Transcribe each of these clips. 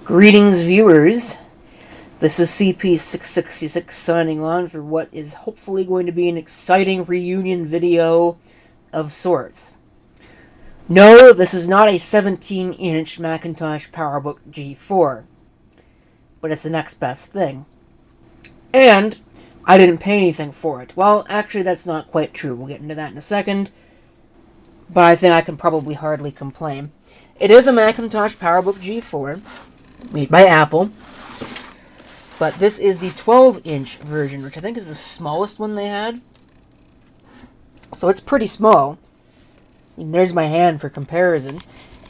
Greetings, viewers. This is CP666 signing on for what is hopefully going to be an exciting reunion video of sorts. No, this is not a 17-inch Macintosh PowerBook G4, but it's the next best thing. And I didn't pay anything for it. Well, actually, that's not quite true. We'll get into that in a second, but I think I can probably hardly complain. It is a Macintosh PowerBook G4, made by Apple, but this is the 12-inch version, which I think is the smallest one they had. So it's pretty small. I mean, there's my hand for comparison,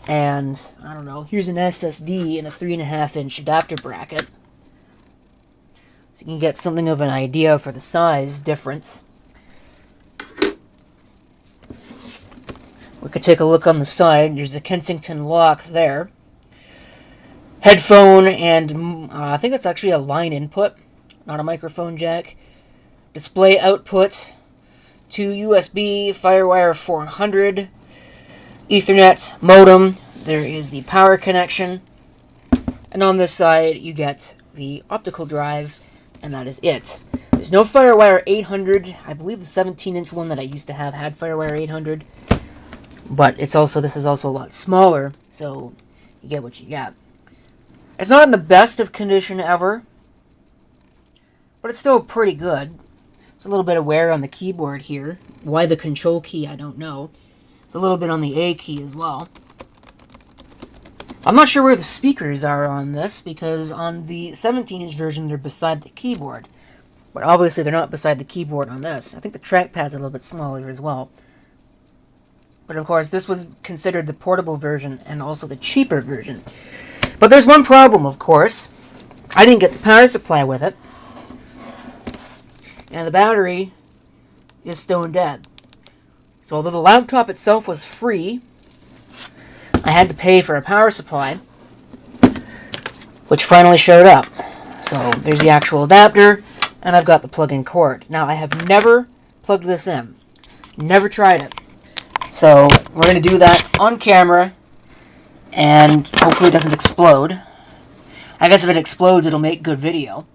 and I don't know, here's an SSD in a 3.5-inch adapter bracket. So you can get something of an idea for the size difference. We could take a look on the side. There's a Kensington lock there. Headphone, and I think that's actually a line input, not a microphone jack. Display output to USB, Firewire 400, Ethernet, modem. There is the power connection. And on this side, you get the optical drive, and that is it. There's no Firewire 800. I believe the 17-inch one that I used to have had Firewire 800. But this is also a lot smaller, so you get what you get. It's not in the best of condition ever, but it's still pretty good. It's a little bit of wear on the keyboard here. Why the control key, I don't know. It's a little bit on the A key as well. I'm not sure where the speakers are on this, because on the 17-inch version they're beside the keyboard. But obviously they're not beside the keyboard on this. I think the trackpad's a little bit smaller as well. But of course, this was considered the portable version and also the cheaper version. But there's one problem, of course. I didn't get the power supply with it. And the battery is stone dead. So although the laptop itself was free, I had to pay for a power supply, which finally showed up. So there's the actual adapter, and I've got the plug-in cord. Now, I have never plugged this in. Never tried it. So we're going to do that on camera, and hopefully it doesn't explode. I guess if it explodes, it'll make good video.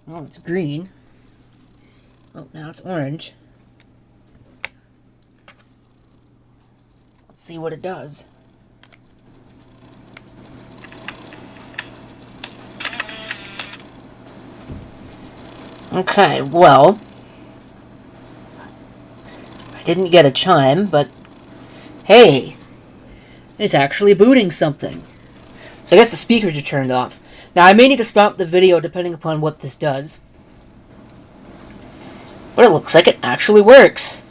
Well, it's green. Oh, now it's orange. Let's see what it does. Okay, well, I didn't get a chime, but hey, it's actually booting something. So I guess the speakers are turned off. Now, I may need to stop the video depending upon what this does. But it looks like it actually works.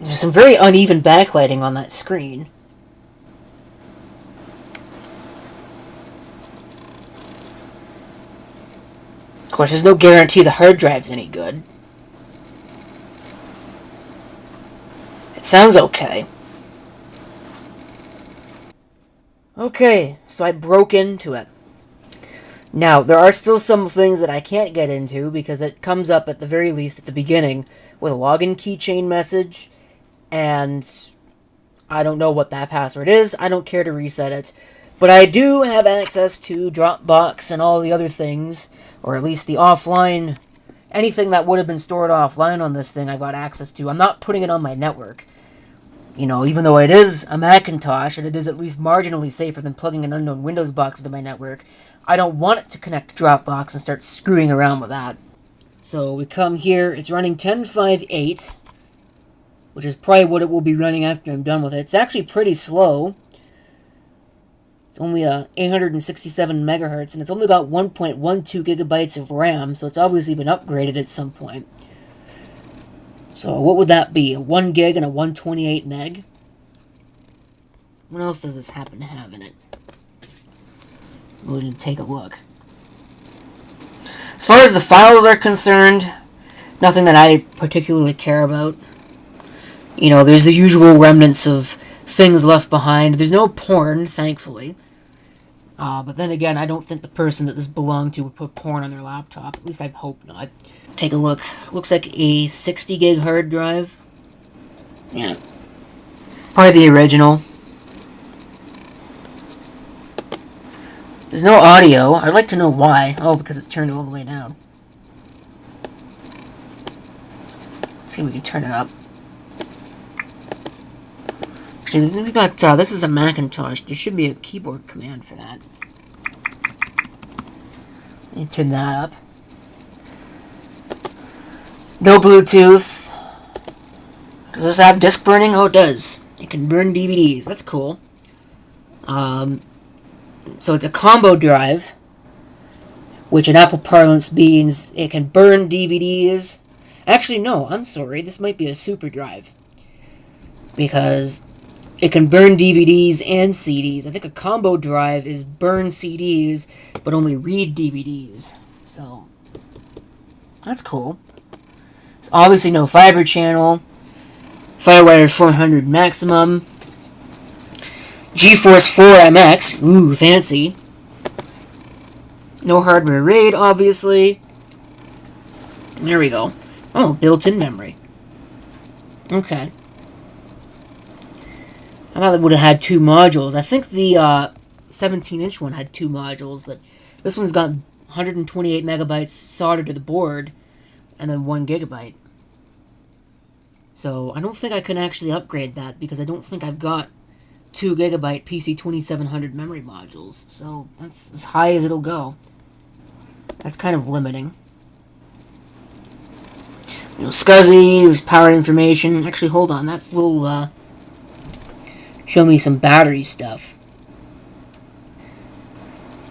There's some very uneven backlighting on that screen. Of course, there's no guarantee the hard drive's any good. It sounds okay. Okay, so I broke into it. Now, there are still some things that I can't get into because it comes up at the very least at the beginning with a login keychain message, and I don't know what that password is. I don't care to reset it. But I do have access to Dropbox and all the other things, or at least the offline, anything that would have been stored offline on this thing I got access to. I'm not putting it on my network. You know, even though it is a Macintosh, and it is at least marginally safer than plugging an unknown Windows box into my network, I don't want it to connect to Dropbox and start screwing around with that. So we come here, it's running 10.5.8, which is probably what it will be running after I'm done with it. It's actually pretty slow. It's only 867 megahertz, and it's only got 1.12 gigabytes of RAM, so it's obviously been upgraded at some point. So what would that be? A 1 gig and a 128 meg? What else does this happen to have in it? We'll take a look. As far as the files are concerned, nothing that I particularly care about. You know, there's the usual remnants of things left behind. There's no porn, thankfully. But then again, I don't think the person that this belonged to would put porn on their laptop. At least I hope not. Take a look. Looks like a 60 gig hard drive. Yeah. Probably the original. There's no audio. I'd like to know why. Oh, because it's turned all the way down. Let's see if we can turn it up. Actually, we got, this is a Macintosh. There should be a keyboard command for that. Let me turn that up. No Bluetooth. Does this have disc burning? Oh, it does. It can burn DVDs. That's cool. So it's a combo drive, which in Apple parlance means it can burn DVDs. Actually, no, I'm sorry. This might be a super drive, because it can burn DVDs and CDs. I think a combo drive is burn CDs, but only read DVDs. So, that's cool. It's obviously no fiber channel. Firewire 400 maximum. GeForce 4MX. Ooh, fancy. No hardware RAID, obviously. There we go. Oh, built-in memory. Okay. I thought it would have had 2 modules. I think the 17-inch one had 2 modules, but this one's got 128 megabytes soldered to the board, and then 1 gigabyte. So I don't think I can actually upgrade that, because I don't think I've got 2 gigabyte PC2700 memory modules. So that's as high as it'll go. That's kind of limiting. You know, SCSI, there's power information. Actually, hold on, that will show me some battery stuff.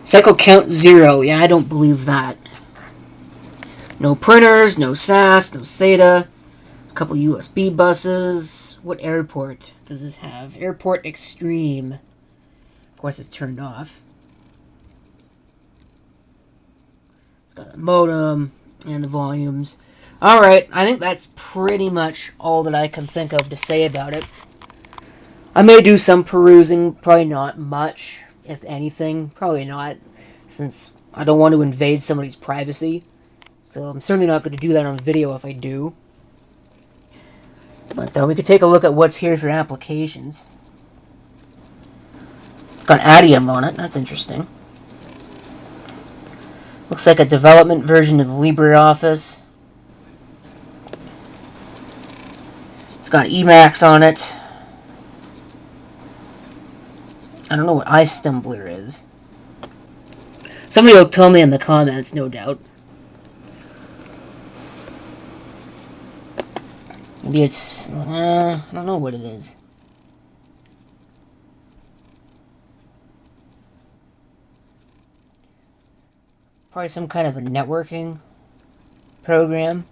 Cycle count 0. Yeah, I don't believe that. No printers, no SAS, no SATA. A couple USB buses. What airport does this have? Airport Extreme. Of course, it's turned off. It's got the modem and the volumes. Alright, I think that's pretty much all that I can think of to say about it. I may do some perusing, probably not much, if anything. Probably not, since I don't want to invade somebody's privacy. So I'm certainly not going to do that on video if I do. But we could take a look at what's here for applications. It's got Adium on it, that's interesting. Looks like a development version of LibreOffice. It's got Emacs on it. I don't know what iStumbler is. Somebody will tell me in the comments, no doubt. Maybe it's... I don't know what it is. Probably some kind of a networking program.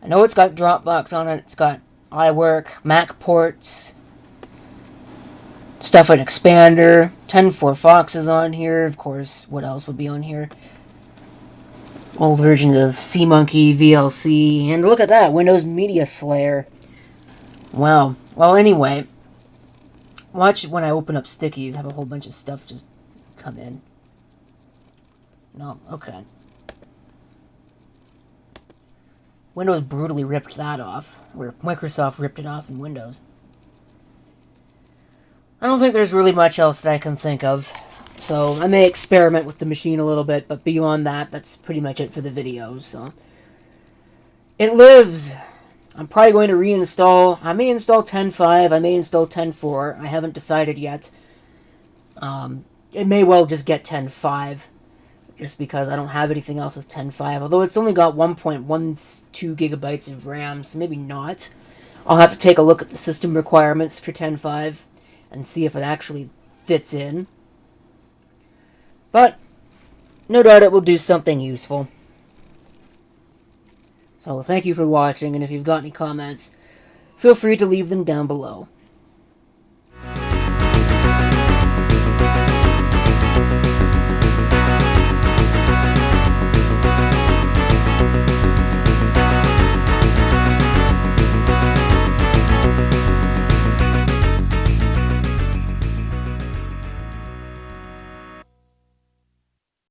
I know it's got Dropbox on it. It's got iWork, Mac ports, stuff like Expander, 10.4 Fox is on here. Of course, what else would be on here? Old version of CMonkey, VLC, and look at that, Windows Media Slayer. Wow. Well, anyway, watch when I open up Stickies, have a whole bunch of stuff just come in. No, okay. Windows brutally ripped that off, where Microsoft ripped it off in Windows. I don't think there's really much else that I can think of. So I may experiment with the machine a little bit, but beyond that, that's pretty much it for the video. So it lives. I'm probably going to reinstall. I may install 10.5. I may install 10.4. I haven't decided yet. It may well just get 10.5, just because I don't have anything else with 10.5. Although it's only got 1.12 gigabytes of RAM, so maybe not. I'll have to take a look at the system requirements for 10.5 and see if it actually fits in. But no doubt it will do something useful. So thank you for watching, and if you've got any comments, feel free to leave them down below.